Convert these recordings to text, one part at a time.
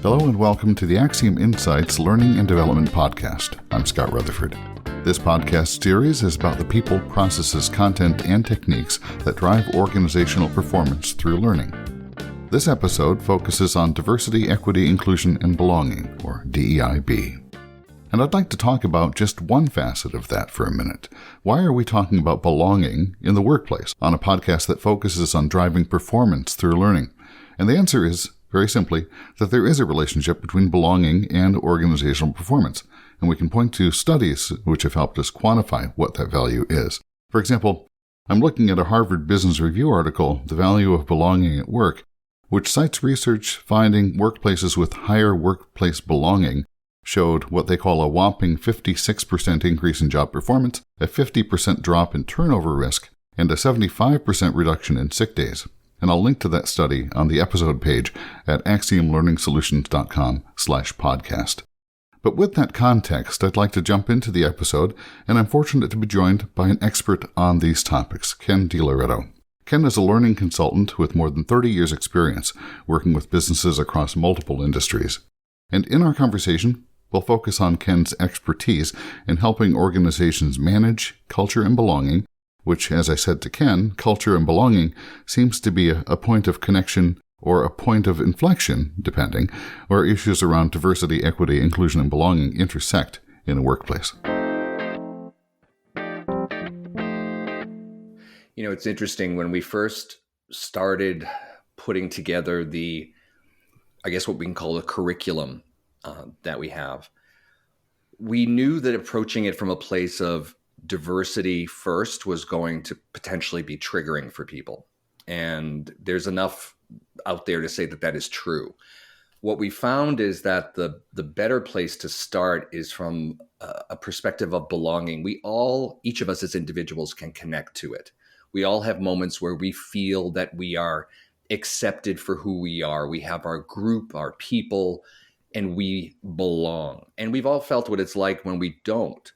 Hello and welcome to the Axiom Insights Learning and Development Podcast. I'm Scott Rutherford. This podcast series is about the people, processes, content, and techniques that drive organizational performance through learning. This episode focuses on diversity, equity, inclusion, and belonging, or DEIB. And I'd like to talk about just one facet of that for a minute. Why are we talking about belonging in the workplace on a podcast that focuses on driving performance through learning? And the answer is, very simply, that there is a relationship between belonging and organizational performance, and we can point to studies which have helped us quantify what that value is. For example, I'm looking at a Harvard Business Review article, The Value of Belonging at Work, which cites research finding workplaces with higher workplace belonging showed what they call a whopping 56% increase in job performance, a 50% drop in turnover risk, and a 75% reduction in sick days. And I'll link to that study on the episode page at axiomlearningsolutions.com/podcast. But with that context, I'd like to jump into the episode, and I'm fortunate to be joined by an expert on these topics, Ken De Loreto. Ken is a learning consultant with more than 30 years' experience working with businesses across multiple industries. And in our conversation, we'll focus on Ken's expertise in helping organizations manage culture and belonging, which, as I said to Ken, culture and belonging seems to be a point of connection or a point of inflection, depending, where issues around diversity, equity, inclusion, and belonging intersect in a workplace. You know, it's interesting when we first started putting together what we can call a curriculum that we have. We knew that approaching it from a place of diversity first was going to potentially be triggering for people. And there's enough out there to say that that is true. What we found is that the better place to start is from a perspective of belonging. Each of us as individuals can connect to it. We all have moments where we feel that we are accepted for who we are. We have our group, our people, and we belong. And we've all felt what it's like when we don't.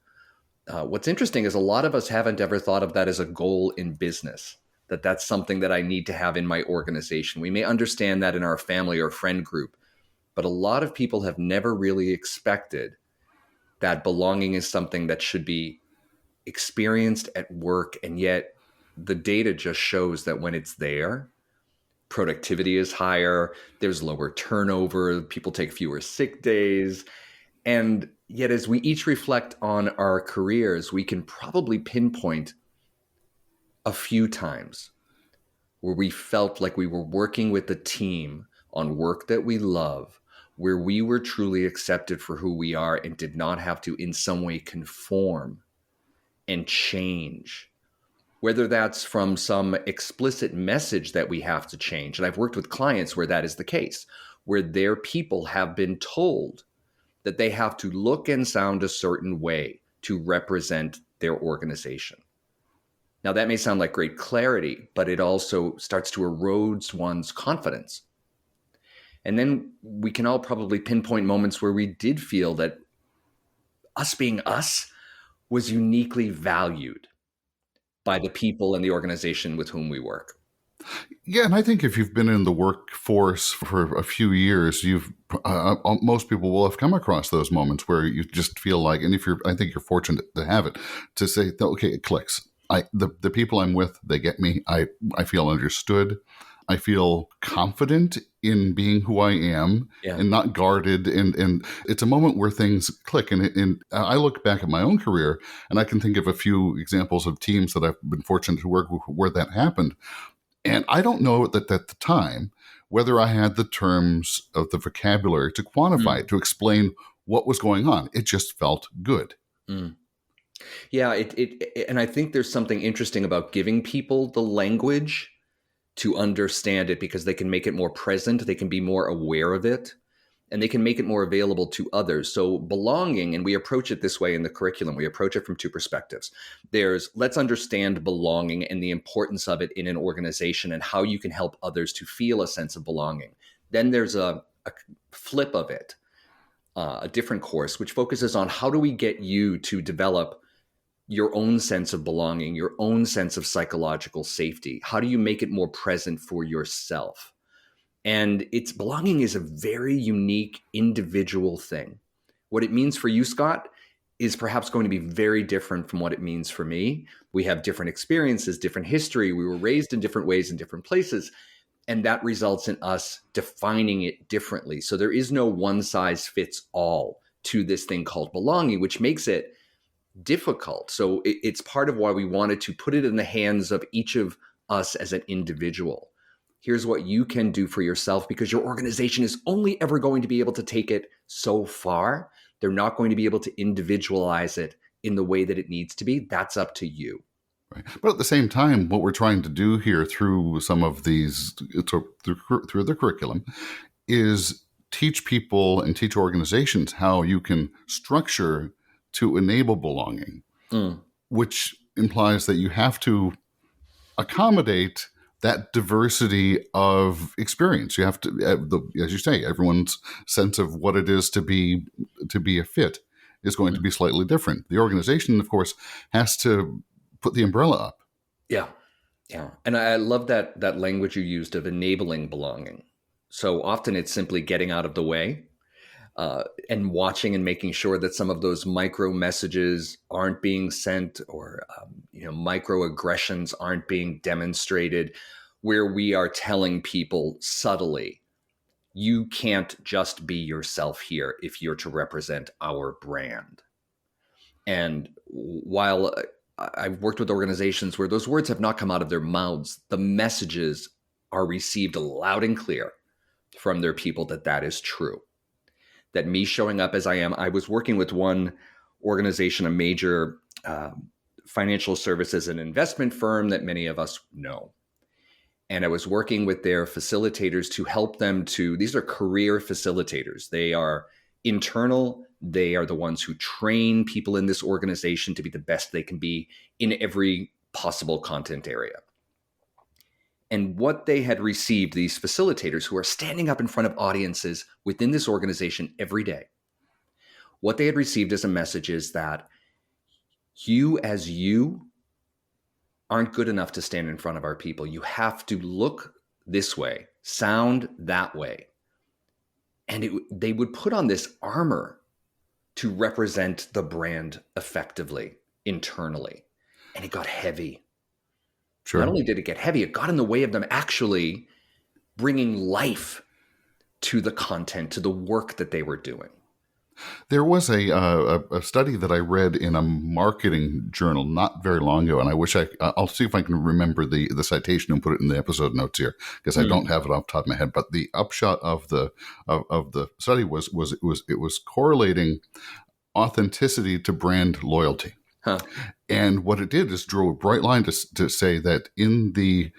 What's interesting is a lot of us haven't ever thought of that as a goal in business, that that's something that I need to have in my organization. We may understand that in our family or friend group, but a lot of people have never really expected that belonging is something that should be experienced at work. And yet the data just shows that when it's there, productivity is higher, there's lower turnover, people take fewer sick days. And yet, as we each reflect on our careers, we can probably pinpoint a few times where we felt like we were working with a team on work that we love, where we were truly accepted for who we are and did not have to in some way conform and change. Whether that's from some explicit message that we have to change. And I've worked with clients where that is the case, where their people have been told that they have to look and sound a certain way to represent their organization. Now, that may sound like great clarity, but it also starts to erode one's confidence. And then we can all probably pinpoint moments where we did feel that us being us was uniquely valued by the people and the organization with whom we work. Yeah, and I think if you've been in the workforce for a few years, most people will have come across those moments where you just feel like, and I think you're fortunate to have it, to say, okay, it clicks. The people I'm with, they get me. I feel understood. I feel confident in being who I am and not guarded. And it's a moment where things click. And I look back at my own career, and I can think of a few examples of teams that I've been fortunate to work with where that happened. And I don't know that at the time whether I had the terms of the vocabulary to quantify it, to explain what was going on. It just felt good. Yeah, and I think there's something interesting about giving people the language to understand it, because they can make it more present, they can be more aware of it, and they can make it more available to others. So belonging, and we approach it this way in the curriculum, we approach it from two perspectives. There's let's understand belonging and the importance of it in an organization and how you can help others to feel a sense of belonging. Then there's a flip of it, a different course, which focuses on how do we get you to develop your own sense of belonging, your own sense of psychological safety? How do you make it more present for yourself? And it's belonging is a very unique individual thing. What it means for you, Scott, is perhaps going to be very different from what it means for me. We have different experiences, different history. We were raised in different ways in different places. And that results in us defining it differently. So there is no one size fits all to this thing called belonging, which makes it difficult. So it's part of why we wanted to put it in the hands of each of us as an individual. Here's what you can do for yourself, because your organization is only ever going to be able to take it so far. They're not going to be able to individualize it in the way that it needs to be. That's up to you. Right. But at the same time, what we're trying to do here through some of these, through the curriculum, is teach people and teach organizations how you can structure to enable belonging, which implies that you have to accommodate that diversity of experience. You have to, as you say, everyone's sense of what it is to be a fit is going to be slightly different. The organization, of course, has to put the umbrella up. Yeah. And I love that language you used of enabling belonging. So often it's simply getting out of the way and watching and making sure that some of those micro messages aren't being sent, or microaggressions aren't being demonstrated, where we are telling people subtly, you can't just be yourself here if you're to represent our brand. And while I've worked with organizations where those words have not come out of their mouths, the messages are received loud and clear from their people that is true. That me showing up as I am. I was working with one organization, a major financial services and investment firm that many of us know. And I was working with their facilitators to help them these are career facilitators. They are internal. They are the ones who train people in this organization to be the best they can be in every possible content area. And what they had received, these facilitators who are standing up in front of audiences within this organization every day, what they had received as a message is that you as you aren't good enough to stand in front of our people. You have to look this way, sound that way. And they would put on this armor to represent the brand effectively, internally. And it got heavy. Sure. Not only did it get heavy, it got in the way of them actually bringing life to the content, to the work that they were doing. There was a study that I read in a marketing journal not very long ago, and I wish I'll see if I can remember the citation and put it in the episode notes here, because I don't have it off the top of my head. But the upshot of the study was correlating authenticity to brand loyalty. Huh. And what it did is drew a bright line to say that in the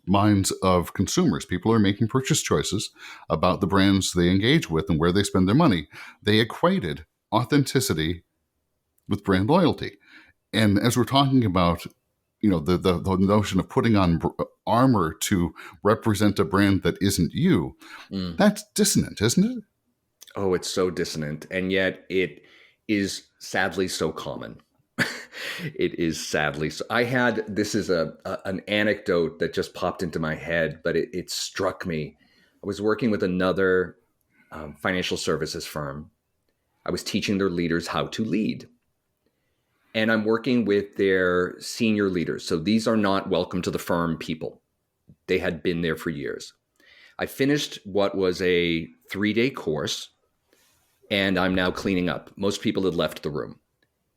minds of consumers, people are making purchase choices about the brands they engage with and where they spend their money. They equated authenticity with brand loyalty. And as we're talking about, the notion of putting on armor to represent a brand that isn't you, that's dissonant, isn't it? Oh, it's so dissonant. And yet it is sadly so common. It is sadly so. This is an anecdote that just popped into my head, but it struck me. I was working with another financial services firm. I was teaching their leaders how to lead. And I'm working with their senior leaders. So these are not welcome to the firm people. They had been there for years. I finished what was a 3-day course, and I'm now cleaning up. Most people had left the room.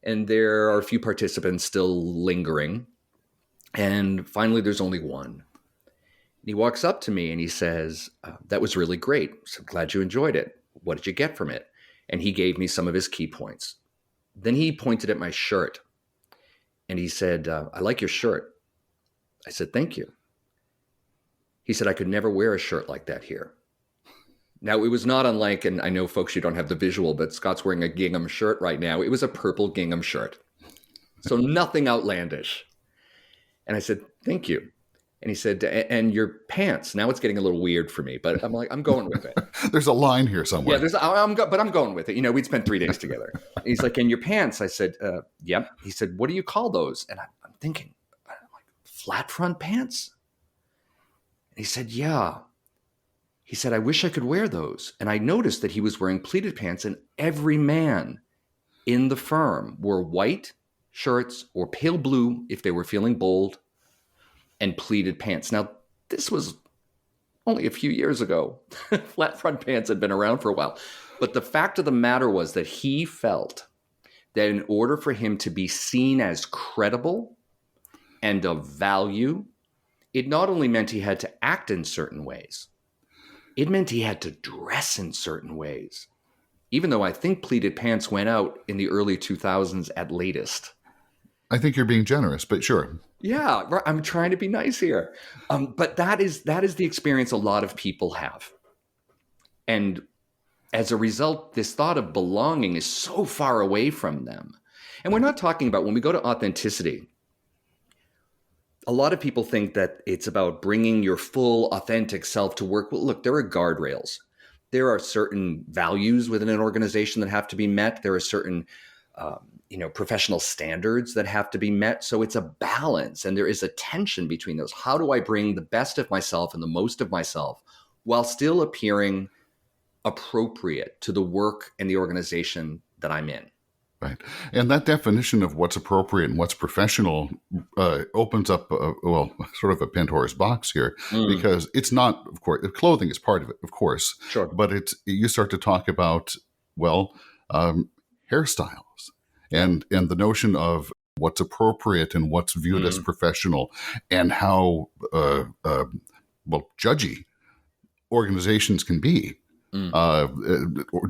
And there are a few participants still lingering. And finally, there's only one. And he walks up to me and he says, that was really great. So I'm glad you enjoyed it. What did you get from it? And he gave me some of his key points. Then he pointed at my shirt and he said, I like your shirt. I said, thank you. He said, I could never wear a shirt like that here. Now, it was not unlike, and I know folks, you don't have the visual, but Scott's wearing a gingham shirt right now. It was a purple gingham shirt. So nothing outlandish. And I said, thank you. And he said, and your pants. Now it's getting a little weird for me, but I'm like, I'm going with it. There's a line here somewhere. Yeah, but I'm going with it. We'd spent 3 days together. And he's like, and your pants? I said, yep. He said, what do you call those? And I'm thinking, flat front pants? And he said, yeah. He said, I wish I could wear those. And I noticed that he was wearing pleated pants, and every man in the firm wore white shirts or pale blue if they were feeling bold, and pleated pants. Now, this was only a few years ago. Flat front pants had been around for a while. But the fact of the matter was that he felt that in order for him to be seen as credible and of value, it not only meant he had to act in certain ways, it meant he had to dress in certain ways. Even though I think pleated pants went out in the early 2000s at latest. I think you're being generous, but sure. Yeah, I'm trying to be nice here. But that is the experience a lot of people have. And as a result, this thought of belonging is so far away from them. And we're not talking about, when we go to authenticity, a lot of people think that it's about bringing your full authentic self to work. Well, look, there are guardrails. There are certain values within an organization that have to be met. There are certain professional standards that have to be met. So it's a balance, and there is a tension between those. How do I bring the best of myself and the most of myself while still appearing appropriate to the work and the organization that I'm in? Right. And that definition of what's appropriate and what's professional opens up, sort of a Pandora's box here, because it's not, of course, clothing is part of it, of course. Sure. But you start to talk about, hairstyles and the notion of what's appropriate and what's viewed as professional, and how, judgy organizations can be. Or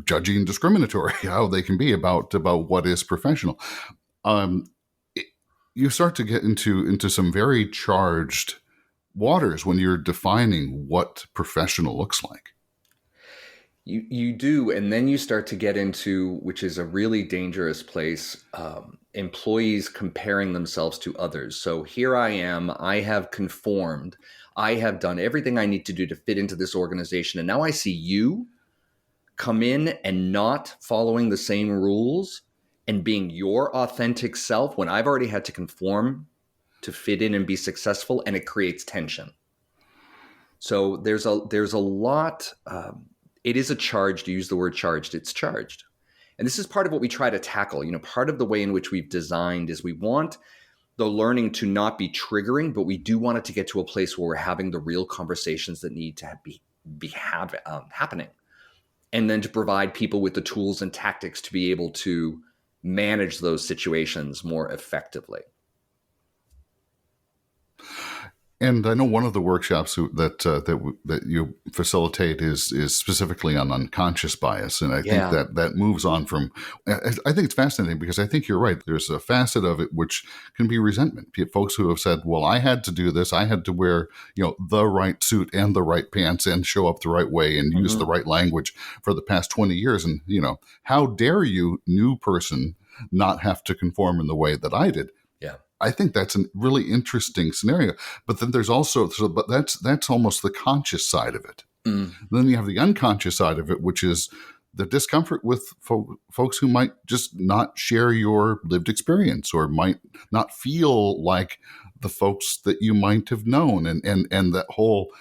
judgy and discriminatory, how they can be about what is professional. You start to get into some very charged waters when you're defining what professional looks like. You do, and then you start to get into, which is a really dangerous place, employees comparing themselves to others. So here I am, I have conformed, I have done everything I need to do to fit into this organization, and now I see you come in and not following the same rules and being your authentic self when I've already had to conform to fit in and be successful, and it creates tension. So there's a lot. It is a charged, to use the word charged, it's charged. And this is part of what we try to tackle. Part of the way in which we've designed is we want the learning to not be triggering, but we do want it to get to a place where we're having the real conversations that need to be happening. And then to provide people with the tools and tactics to be able to manage those situations more effectively. And I know one of the workshops that you facilitate is specifically on unconscious bias, and I think that moves on from. I think it's fascinating because I think you're right. There's a facet of it which can be resentment. Folks who have said, "Well, I had to do this. I had to wear the right suit and the right pants and show up the right way and use the right language for the past 20 years." And how dare you, new person, not have to conform in the way that I did? Yeah. I think that's a really interesting scenario. But then there's also, but that's almost the conscious side of it. Then you have the unconscious side of it, which is the discomfort with folks who might just not share your lived experience or might not feel like the folks that you might have known. And that whole,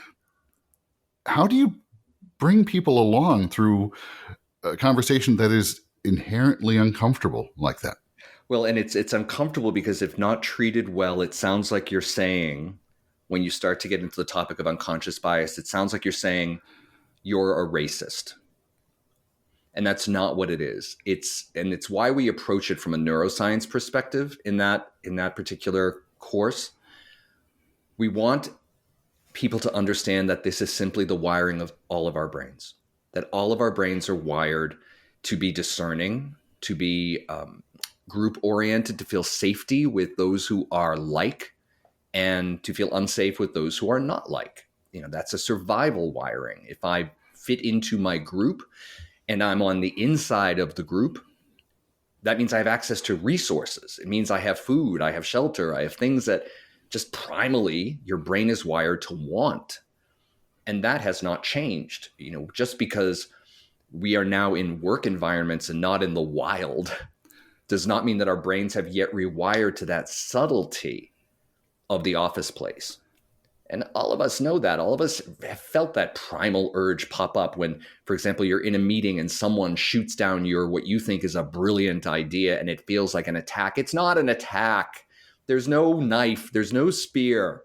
how do you bring people along through a conversation that is inherently uncomfortable like that? Well, and it's uncomfortable because if not treated well, it sounds like you're saying, when you start to get into the topic of unconscious bias, it sounds like you're saying you're a racist. And that's not what it is. It's why we approach it from a neuroscience perspective in that particular course. We want people to understand that this is simply the wiring of all of our brains, that all of our brains are wired to be discerning, to be group oriented, to feel safety with those who are like, and to feel unsafe with those who are not like. That's a survival wiring. If I fit into my group and I'm on the inside of the group, that means I have access to resources. It means I have food, I have shelter, I have things that just primally your brain is wired to want. And that has not changed. Just because we are now in work environments and not in the wild does not mean that our brains have yet rewired to that subtlety of the office place. And all of us know that. All of us have felt that primal urge pop up when, for example, you're in a meeting and someone shoots down your what you think is a brilliant idea and it feels like an attack. It's not an attack. There's no knife. There's no spear.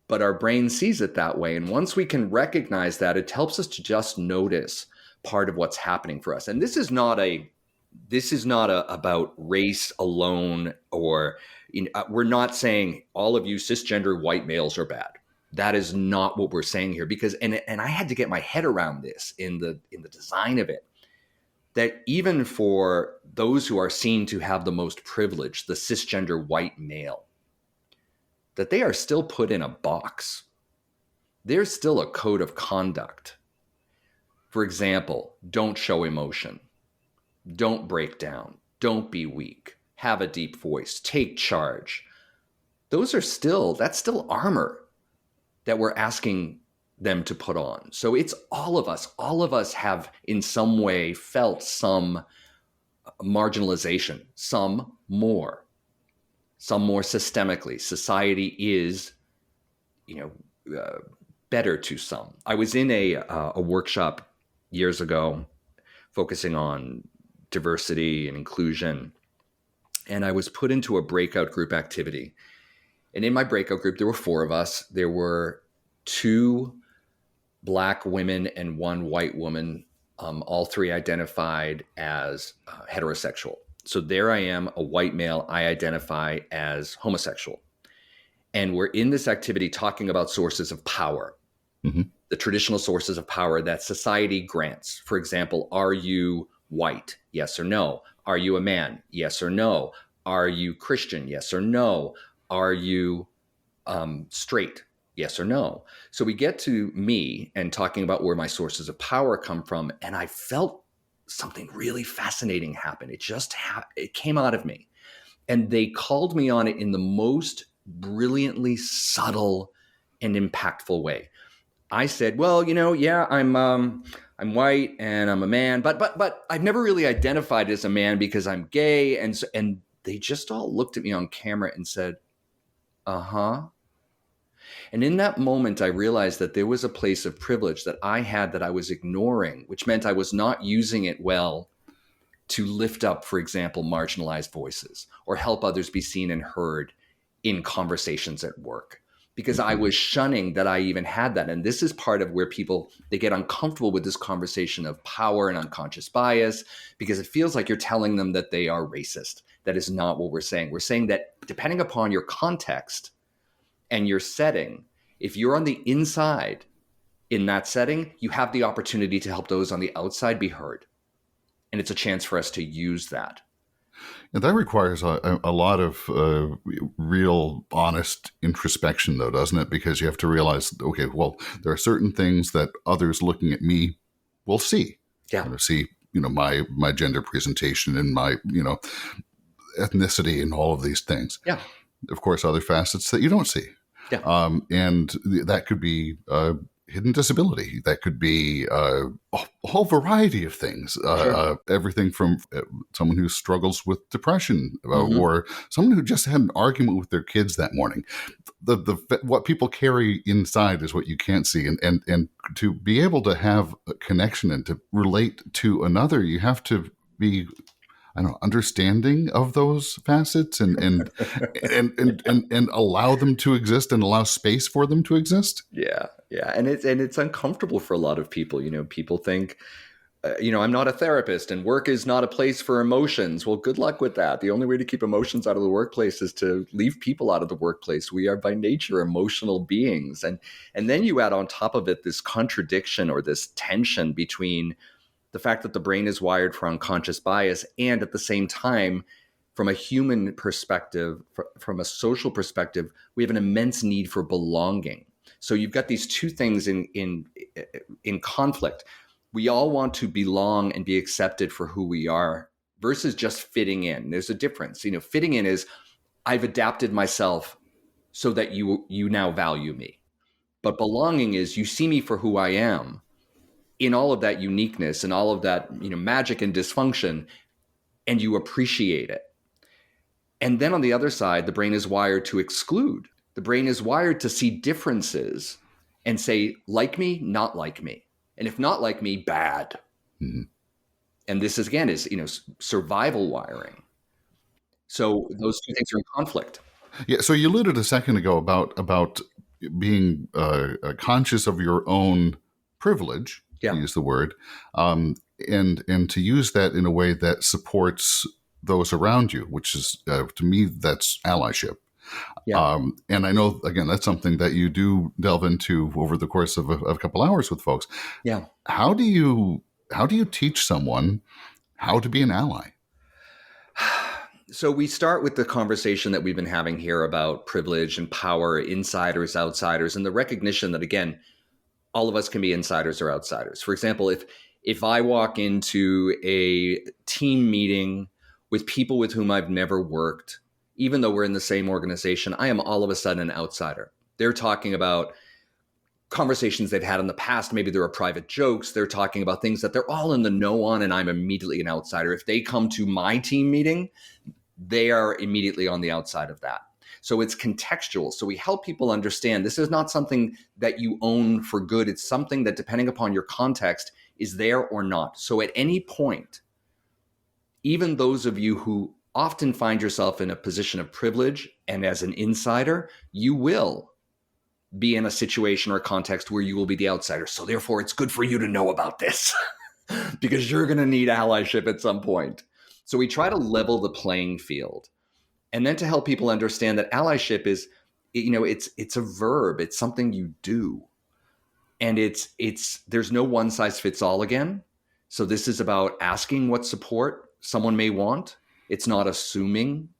But our brain sees it that way. And once we can recognize that, it helps us to just notice part of what's happening for us. And this is not about race alone, or we're not saying all of you cisgender white males are bad. That is not what we're saying here, because and I had to get my head around this in the design of it, that even for those who are seen to have the most privilege, the cisgender white male, that they are still put in a box. There's still a code of conduct. For example, don't show emotion. Don't break down. Don't be weak. Have a deep voice. Take charge. That's still armor that we're asking them to put on. So it's all of us. All of us have in some way felt some marginalization, some more systemically. Society is, better to some. I was in a workshop years ago focusing on diversity and inclusion, and I was put into a breakout group activity. And in my breakout group, there were 4 of us. There were 2 Black women and 1 white woman, all 3 identified as heterosexual. So there I am, a white male, I identify as homosexual. And we're in this activity talking about sources of power, the traditional sources of power that society grants. For example, are you white? Yes or no. Are you a man? Yes or no. Are you Christian? Yes or no. Are you straight? Yes or no. So we get to me and talking about where my sources of power come from. And I felt something really fascinating happen. It came out of me. And they called me on it in the most brilliantly subtle and impactful way. I said, well, yeah, I'm white and I'm a man, but I've never really identified as a man because I'm gay. And they just all looked at me on camera and said, uh-huh. And in that moment, I realized that there was a place of privilege that I had that I was ignoring, which meant I was not using it well to lift up, for example, marginalized voices or help others be seen and heard in conversations at work, because I was shunning that I even had that. And this is part of where they get uncomfortable with this conversation of power and unconscious bias, because it feels like you're telling them that they are racist. That is not what we're saying. We're saying that depending upon your context and your setting, if you're on the inside in that setting, you have the opportunity to help those on the outside be heard. And it's a chance for us to use that. And that requires a lot of real honest introspection, though, doesn't it? Because you have to realize, okay, well, there are certain things that others looking at me will see. Yeah. See, my gender presentation and my, ethnicity and all of these things. Yeah. Of course, other facets that you don't see. Yeah. And that could be hidden disability. That could be a whole variety of things. Sure. Everything from someone who struggles with depression, or someone who just had an argument with their kids that morning. What people carry inside is what you can't see, and to be able to have a connection and to relate to another, you have to be, understanding of those facets and allow them to exist and allow space for them to exist. Yeah. Yeah. And it's uncomfortable for a lot of people. People think, I'm not a therapist and work is not a place for emotions. Well, good luck with that. The only way to keep emotions out of the workplace is to leave people out of the workplace. We are by nature emotional beings. And then you add on top of it this contradiction or this tension between the fact that the brain is wired for unconscious bias, and at the same time, from a human perspective, from a social perspective, we have an immense need for belonging. So you've got these two things in conflict. We all want to belong and be accepted for who we are versus just fitting in. There's a difference. Fitting in is I've adapted myself so that you now value me. But belonging is you see me for who I am, in all of that uniqueness and all of that, magic and dysfunction, and you appreciate it. And then on the other side, the brain is wired to exclude. The brain is wired to see differences and say, like me, not like me. And if not like me, bad. Mhm. And this is, again, is, survival wiring. So those two things are in conflict. Yeah. So you alluded a second ago about being conscious of your own privilege, to Yeah. use the word, and to use that in a way that supports those around you, which is to me that's allyship. Yeah. And I know, again, that's something that you do delve into over the course of a couple hours with folks. Yeah. How do you teach someone how to be an ally? So we start with the conversation that we've been having here about privilege and power, insiders, outsiders, and the recognition that, again, all of us can be insiders or outsiders. For example, if I walk into a team meeting with people with whom I've never worked, even though we're in the same organization, I am all of a sudden an outsider. They're talking about conversations they've had in the past. Maybe there are private jokes. They're talking about things that they're all in the know on, and I'm immediately an outsider. If they come to my team meeting, they are immediately on the outside of that. So it's contextual. So we help people understand this is not something that you own for good. It's something that, depending upon your context, is there or not. So at any point, even those of you who often find yourself in a position of privilege and as an insider, you will be in a situation or a context where you will be the outsider. So therefore, it's good for you to know about this because you're going to need allyship at some point. So we try to level the playing field. And then to help people understand that allyship is, it's a verb. It's something you do. And there's no one size fits all again. So this is about asking what support someone may want. It's not assuming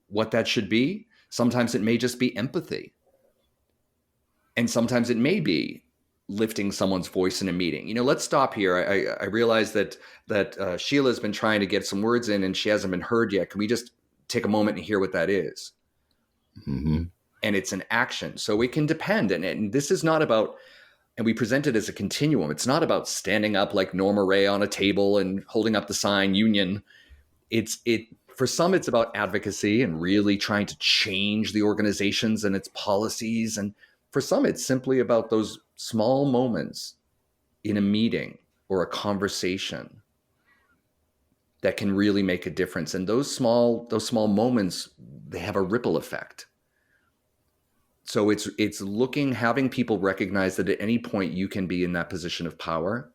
what that should be. Sometimes it may just be empathy. And sometimes it may be lifting someone's voice in a meeting. Let's stop here. I realize that Sheila's been trying to get some words in and she hasn't been heard yet. Can we just take a moment and hear what that is? Mm-hmm. And it's an action. So it can depend. And this is not about, and we present it as a continuum. It's not about standing up like Norma Ray on a table and holding up the sign union. For some, it's about advocacy and really trying to change the organizations and its policies. And for some, it's simply about those small moments in a meeting or a conversation that can really make a difference. And those small moments, they have a ripple effect. So it's having people recognize that at any point you can be in that position of power,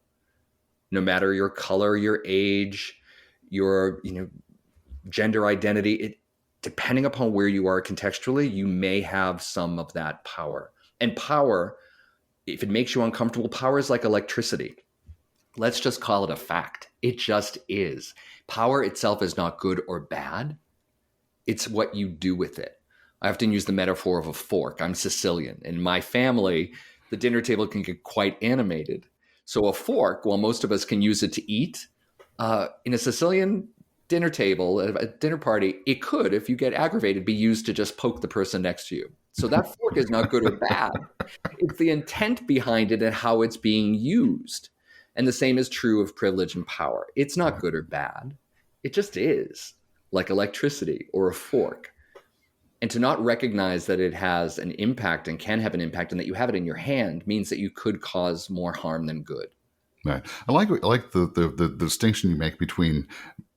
no matter your color, your age, your gender identity. Depending upon where you are contextually, you may have some of that power. And power, if it makes you uncomfortable, power is like electricity. Let's just call it a fact. It just is. Power itself is not good or bad. It's what you do with it. I often use the metaphor of a fork. I'm Sicilian. In my family, the dinner table can get quite animated. So a fork, while most of us can use it to eat, in a Sicilian dinner table, a dinner party, it could, if you get aggravated, be used to just poke the person next to you. So that fork is not good or bad. It's the intent behind it and how it's being used. And the same is true of privilege and power. It's not good or bad. It just is, like electricity or a fork. And to not recognize that it has an impact and can have an impact and that you have it in your hand means that you could cause more harm than good. Right. I like the distinction you make between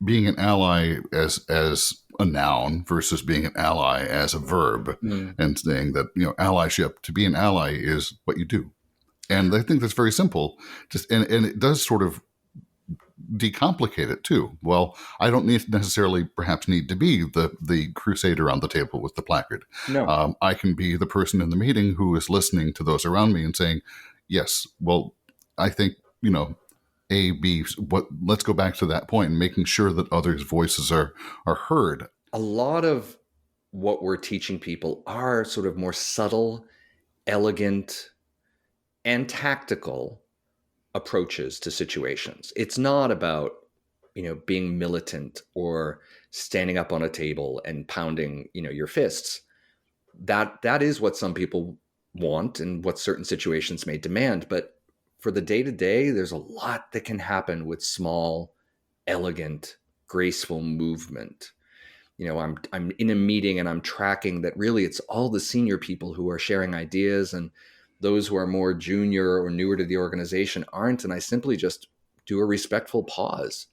being an ally as a noun versus being an ally as a verb, and saying that allyship, to be an ally, is what you do. And I think that's very simple. And it does sort of decomplicate it too. Well, I don't necessarily perhaps need to be the crusader on the table with the placard. No. I can be the person in the meeting who is listening to those around me and saying, yes, well, I think, A, B, let's go back to that point and making sure that others' voices are heard. A lot of what we're teaching people are sort of more subtle, elegant, and tactical approaches to situations. It's not about, being militant or standing up on a table and pounding, your fists. That is what some people want and what certain situations may demand. But for the day-to-day, there's a lot that can happen with small, elegant, graceful movement. I'm in a meeting and I'm tracking that really it's all the senior people who are sharing ideas, and those who are more junior or newer to the organization aren't. And I simply just do a respectful pause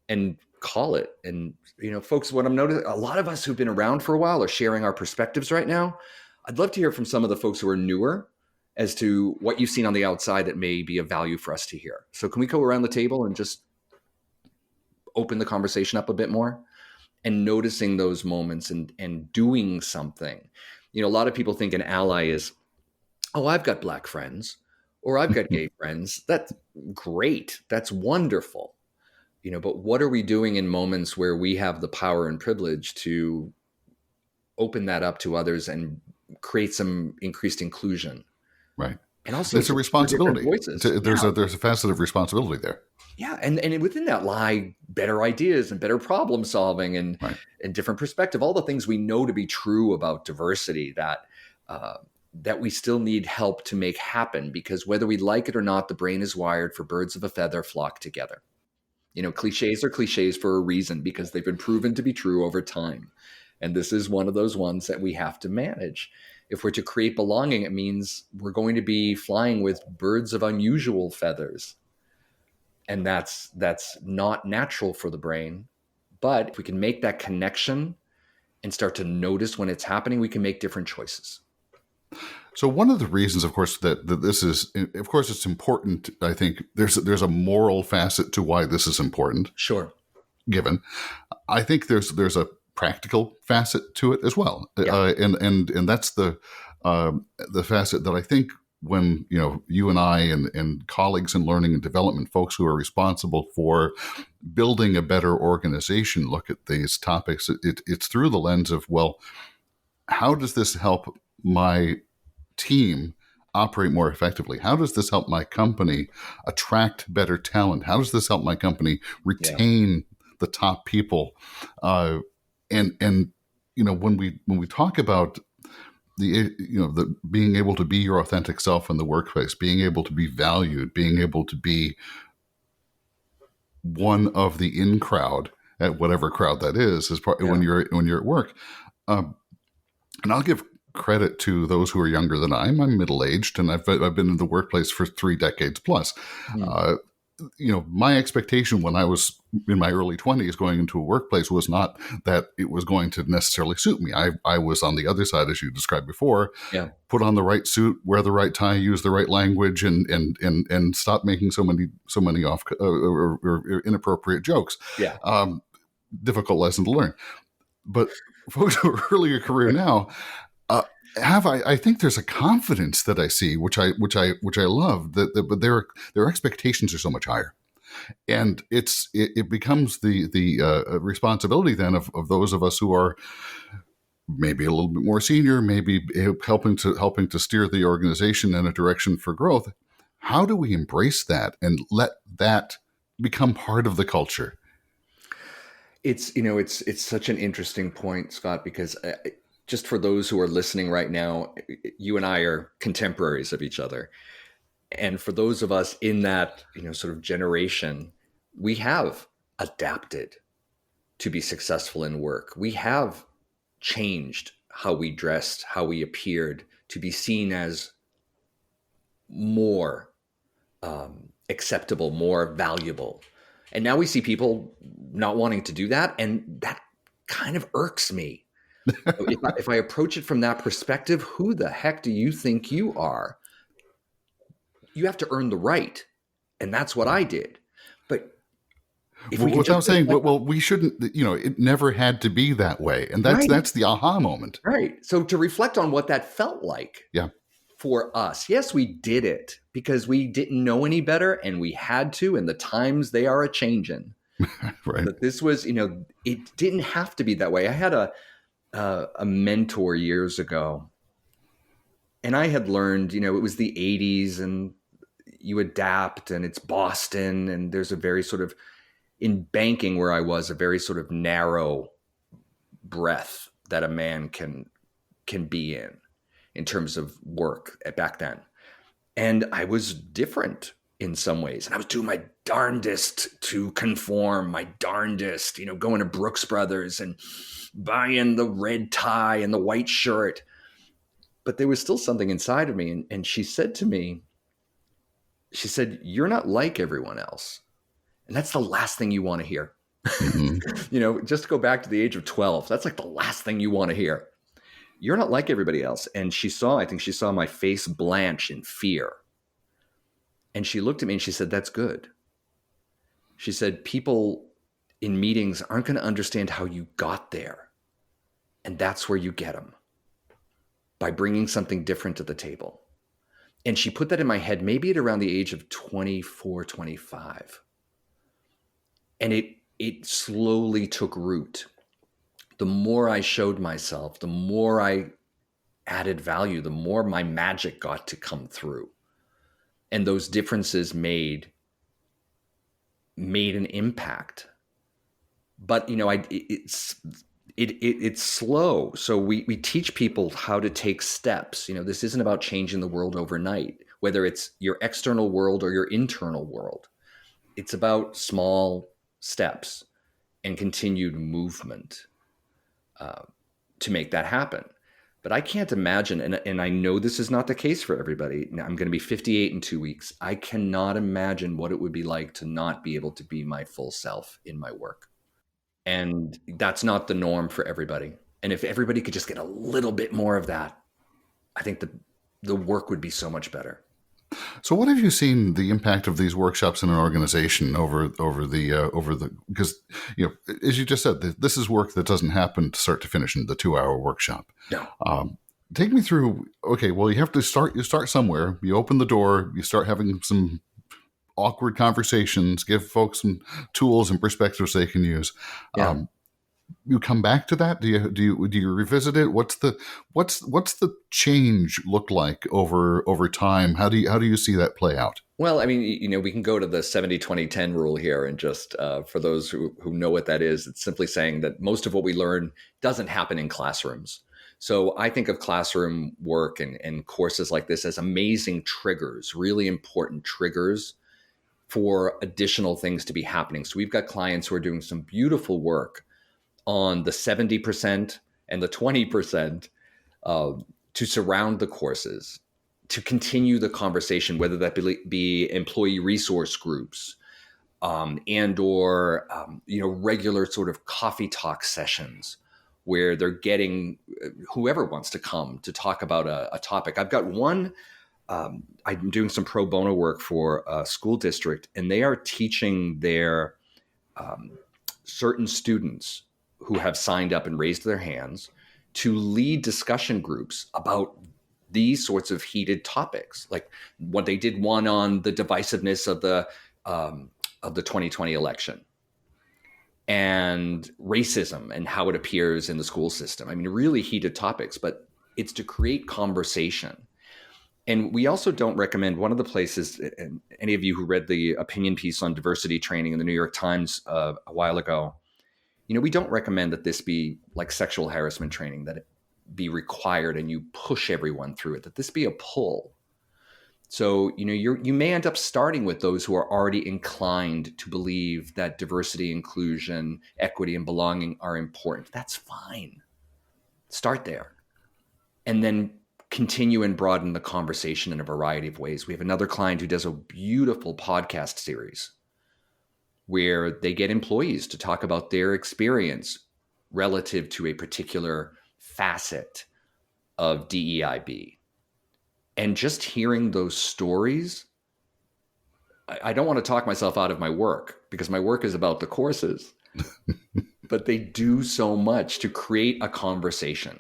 and call it. And, folks, what I'm noticing, a lot of us who've been around for a while are sharing our perspectives right now. I'd love to hear from some of the folks who are newer as to what you've seen on the outside that may be of value for us to hear. So can we go around the table and just open the conversation up a bit more and noticing those moments and doing something? A lot of people think an ally is, oh, I've got Black friends or I've got gay friends. That's great. That's wonderful. But what are we doing in moments where we have the power and privilege to open that up to others and create some increased inclusion? Right. And also it's a responsibility. Voices. There's a facet of responsibility there. Yeah. And within that lie better ideas and better problem solving and different perspective, all the things we know to be true about diversity that we still need help to make happen, because whether we like it or not, the brain is wired for birds of a feather flock together. Cliches are cliches for a reason, because they've been proven to be true over time. And this is one of those ones that we have to manage. If we're to create belonging, it means we're going to be flying with birds of unusual feathers. And that's not natural for the brain. But if we can make that connection and start to notice when it's happening, we can make different choices. So one of the reasons, of course, that this is, of course, it's important. I think there's a moral facet to why this is important. Sure. Given, I think there's a practical facet to it as well, and that's the facet that I think when you and I and colleagues in learning and development, folks who are responsible for building a better organization, look at these topics. It's through the lens of, well, how does this help my team operate more effectively? How does this help my company attract better talent? How does this help my company retain the top people? And when we talk about the being able to be your authentic self in the workplace, being able to be valued, being able to be one of the in crowd at whatever crowd that is when you're at work. And I'll give credit to those who are younger than I am. I'm middle-aged, and I've been in the workplace for 3 decades plus. My expectation when I was in my early 20s going into a workplace was not that it was going to necessarily suit me. I was on the other side, as you described before. Put on the right suit, wear the right tie, use the right language, and stop making so many off or inappropriate jokes. Difficult lesson to learn. But folks who are early in career now, I think there's a confidence that I see, which I love, but their expectations are so much higher, and it becomes the responsibility then of those of us who are maybe a little bit more senior, maybe helping to steer the organization in a direction for growth. How do we embrace that and let that become part of the culture? It's such an interesting point, Scott, because just for those who are listening right now, you and I are contemporaries of each other. And for those of us in that, sort of generation, we have adapted to be successful in work. We have changed how we dressed, how we appeared, to be seen as more acceptable, more valuable. And now we see people not wanting to do that. And that kind of irks me. If I approach it from that perspective, who the heck do you think you are? You have to earn the right. And that's what I did. But if we without saying, well, we shouldn't, it never had to be that way. And that's the aha moment. Right. So to reflect on what that felt like for us. Yes, we did it because we didn't know any better and we had to, and the times they are a-changing. Right. But this was, it didn't have to be that way. I had a mentor years ago, and I had learned, it was the 80s and you adapt, and it's Boston, and there's a very sort of, in banking where I was, a very sort of narrow breadth that a man can be in terms of work back then. And I was different. in some ways. And I was doing my darndest to conform, my darndest, going to Brooks Brothers and buying the red tie and the white shirt. But there was still something inside of me. And she said to me, she said, "You're not like everyone else." And that's the last thing you want to hear. Mm-hmm. Just to go back to the age of 12, that's like the last thing you want to hear. You're not like everybody else. And I think she saw my face blanch in fear. And she looked at me and she said, "That's good." She said, "People in meetings aren't going to understand how you got there. And that's where you get them, by bringing something different to the table." And she put that in my head, maybe at around the age of 24, 25. And it slowly took root. The more I showed myself, the more I added value, the more my magic got to come through. And those differences made an impact. But, it's slow. So we teach people how to take steps. This isn't about changing the world overnight, whether it's your external world or your internal world. It's about small steps and continued movement to make that happen. But I can't imagine, and I know this is not the case for everybody. Now, I'm going to be 58 in 2 weeks. I cannot imagine what it would be like to not be able to be my full self in my work. And that's not the norm for everybody. And if everybody could just get a little bit more of that, I think the work would be so much better. So what have you seen the impact of these workshops in an organization over the because, as you just said, this is work that doesn't happen to start to finish in the 2-hour workshop. No. Take me through, okay, well, you start somewhere, you open the door, you start having some awkward conversations, give folks some tools and perspectives they can use. Yeah. You come back to that? Do you revisit it? What's the change look like over time? How do you see that play out? Well, I mean, we can go to the 70-20-10 rule here, and just for those who know what that is, it's simply saying that most of what we learn doesn't happen in classrooms. So I think of classroom work and courses like this as amazing triggers, really important triggers for additional things to be happening. So we've got clients who are doing some beautiful work on the 70% and the 20% to surround the courses, to continue the conversation, whether that be employee resource groups and or regular sort of coffee talk sessions where they're getting whoever wants to come to talk about a topic. I've got one. I'm doing some pro bono work for a school district, and they are teaching their certain students who have signed up and raised their hands to lead discussion groups about these sorts of heated topics. Like what they did one on the divisiveness of the 2020 election and racism and how it appears in the school system. I mean, really heated topics, but it's to create conversation. And we also don't recommend, one of the places, and any of you who read the opinion piece on diversity training in the New York Times a while ago, we don't recommend that this be like sexual harassment training, that it be required and you push everyone through it, that this be a pull. So, you may end up starting with those who are already inclined to believe that diversity, inclusion, equity, and belonging are important. That's fine. Start there. And then continue and broaden the conversation in a variety of ways. We have another client who does a beautiful podcast series where they get employees to talk about their experience relative to a particular facet of DEIB. And just hearing those stories, I don't want to talk myself out of my work because my work is about the courses, but they do so much to create a conversation,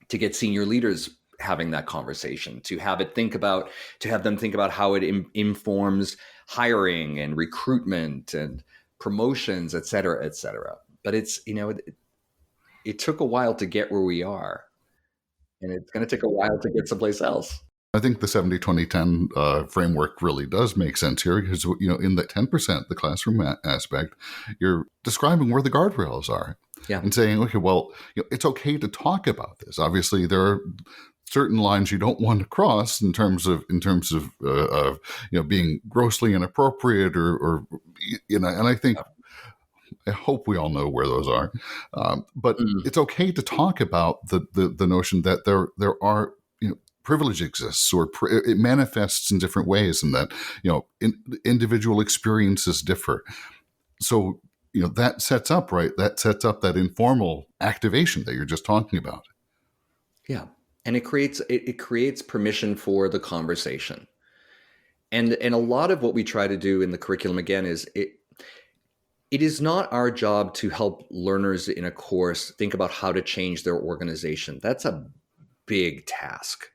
to get senior leaders having that conversation, to have them think about how it informs hiring and recruitment and promotions, et cetera, et cetera. But it's, it took a while to get where we are, and it's going to take a while to get someplace else. I think the 70-20-10 framework really does make sense here because, in the 10%, the classroom aspect, you're describing where the guardrails are. Yeah. And saying, okay, well, it's okay to talk about this. Obviously, there are certain lines you don't want to cross in terms of being grossly inappropriate or and I hope we all know where those are. But Mm. it's okay to talk about the notion that there are, privilege exists, or it manifests in different ways, and that, individual experiences differ. So, that sets up that informal activation that you're just talking about. Yeah. And it creates permission for the conversation. And a lot of what we try to do in the curriculum, again, is it is not our job to help learners in a course think about how to change their organization. That's a big task.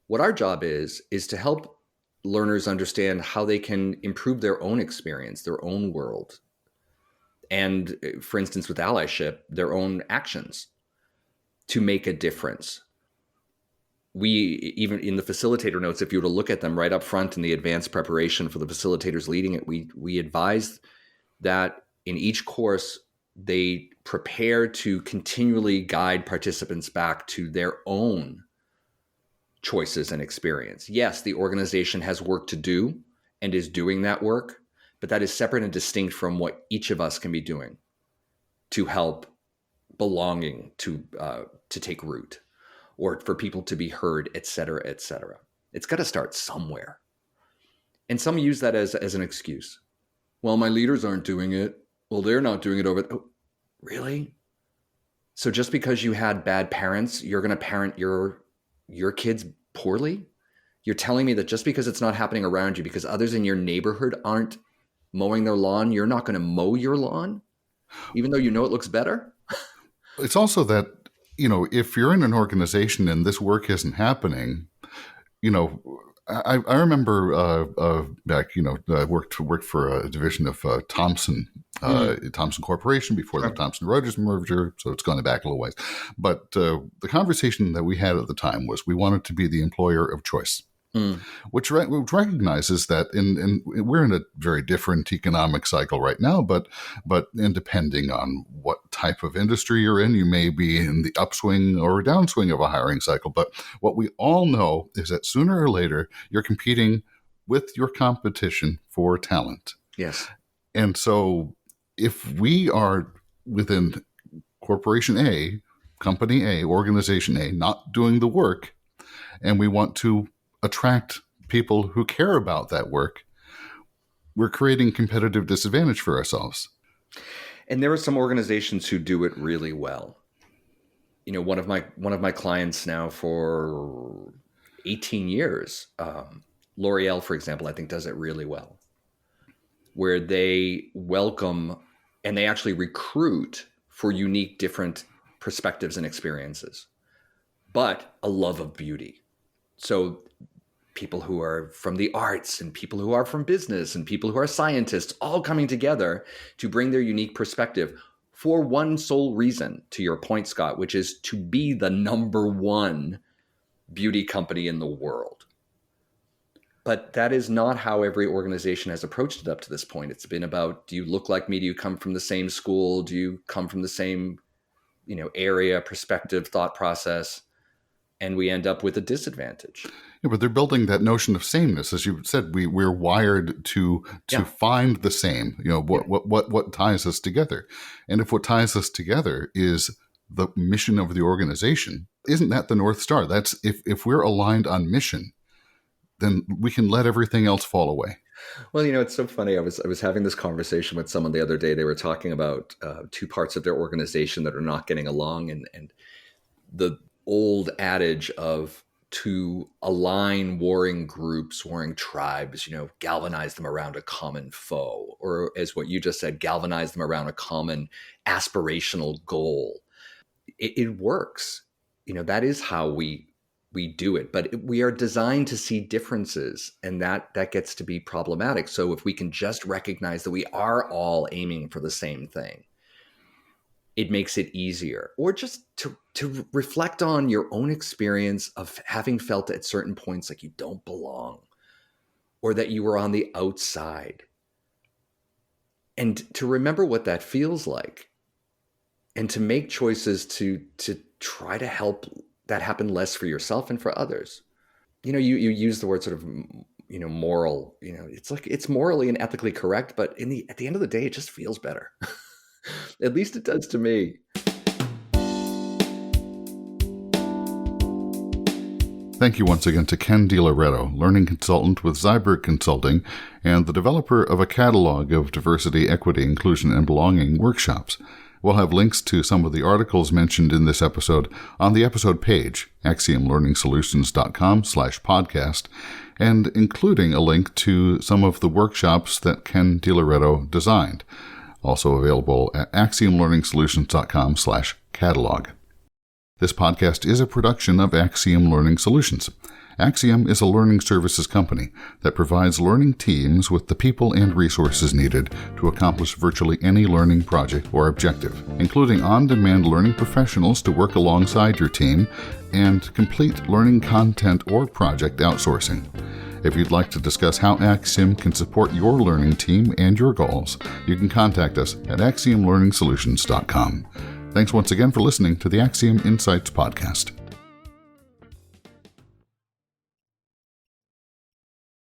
What our job is to help learners understand how they can improve their own experience, their own world. And for instance, with allyship, their own actions to make a difference. We, even in the facilitator notes, if you were to look at them right up front in the advanced preparation for the facilitators leading it, we advise that in each course, they prepare to continually guide participants back to their own choices and experience. Yes, the organization has work to do and is doing that work, but that is separate and distinct from what each of us can be doing to help belonging to take root, or for people to be heard, et cetera, et cetera. It's got to start somewhere. And some use that as an excuse. Well, my leaders aren't doing it. Well, they're not doing it over. Oh, really? So just because you had bad parents, you're going to parent your kids poorly? You're telling me that just because it's not happening around you, because others in your neighborhood aren't mowing their lawn, you're not going to mow your lawn, even though you know it looks better? It's also that, if you're in an organization and this work isn't happening, I remember back, I worked for a division of Thomson Corporation before the Thomson Reuters merger, so it's gone back a little ways. But the conversation that we had at the time was we wanted to be the employer of choice. Which recognizes that we're in a very different economic cycle right now, but depending on what type of industry you're in, you may be in the upswing or downswing of a hiring cycle. But what we all know is that sooner or later you're competing with your competition for talent. Yes. And so if we are within Corporation A, Company A, Organization A, not doing the work, and we want to attract people who care about that work, we're creating competitive disadvantage for ourselves. And there are some organizations who do it really well. One of my clients now for 18 years, L'Oreal, for example, I think does it really well, where they welcome and they actually recruit for unique, different perspectives and experiences, but a love of beauty. So people who are from the arts and people who are from business and people who are scientists all coming together to bring their unique perspective for one sole reason, to your point, Scott, which is to be the number one beauty company in the world. But that is not how every organization has approached it up to this point. It's been about, do you look like me? Do you come from the same school? Do you come from the same, area, perspective, thought process? And we end up with a disadvantage. Yeah, but they're building that notion of sameness, as you said. We're wired to find the same. What ties us together, and if what ties us together is the mission of the organization, isn't that the North Star? That's if we're aligned on mission, then we can let everything else fall away. Well, it's so funny. I was having this conversation with someone the other day. They were talking about two parts of their organization that are not getting along, and the old adage of to align warring groups, warring tribes, galvanize them around a common foe, or as what you just said, galvanize them around a common aspirational goal. It works. That is how we do it, but we are designed to see differences, and that gets to be problematic. So if we can just recognize that we are all aiming for the same thing, it makes it easier. Or just to reflect on your own experience of having felt at certain points like you don't belong, or that you were on the outside, and to remember what that feels like, and to make choices to try to help that happen less for yourself and for others. You use the word sort of, moral, it's like it's morally and ethically correct, but at the end of the day, it just feels better. At least it does to me. Thank you once again to Ken De Loreto, learning consultant with Zeiberg Consulting and the developer of a catalog of diversity, equity, inclusion, and belonging workshops. We'll have links to some of the articles mentioned in this episode on the episode page, axiomlearningsolutions.com/podcast, and including a link to some of the workshops that Ken De Loreto designed, also available at axiomlearningsolutions.com/catalog. This podcast is a production of Axiom Learning Solutions. Axiom is a learning services company that provides learning teams with the people and resources needed to accomplish virtually any learning project or objective, including on-demand learning professionals to work alongside your team and complete learning content or project outsourcing. If you'd like to discuss how Axiom can support your learning team and your goals, you can contact us at axiomlearningsolutions.com. Thanks once again for listening to the Axiom Insights podcast.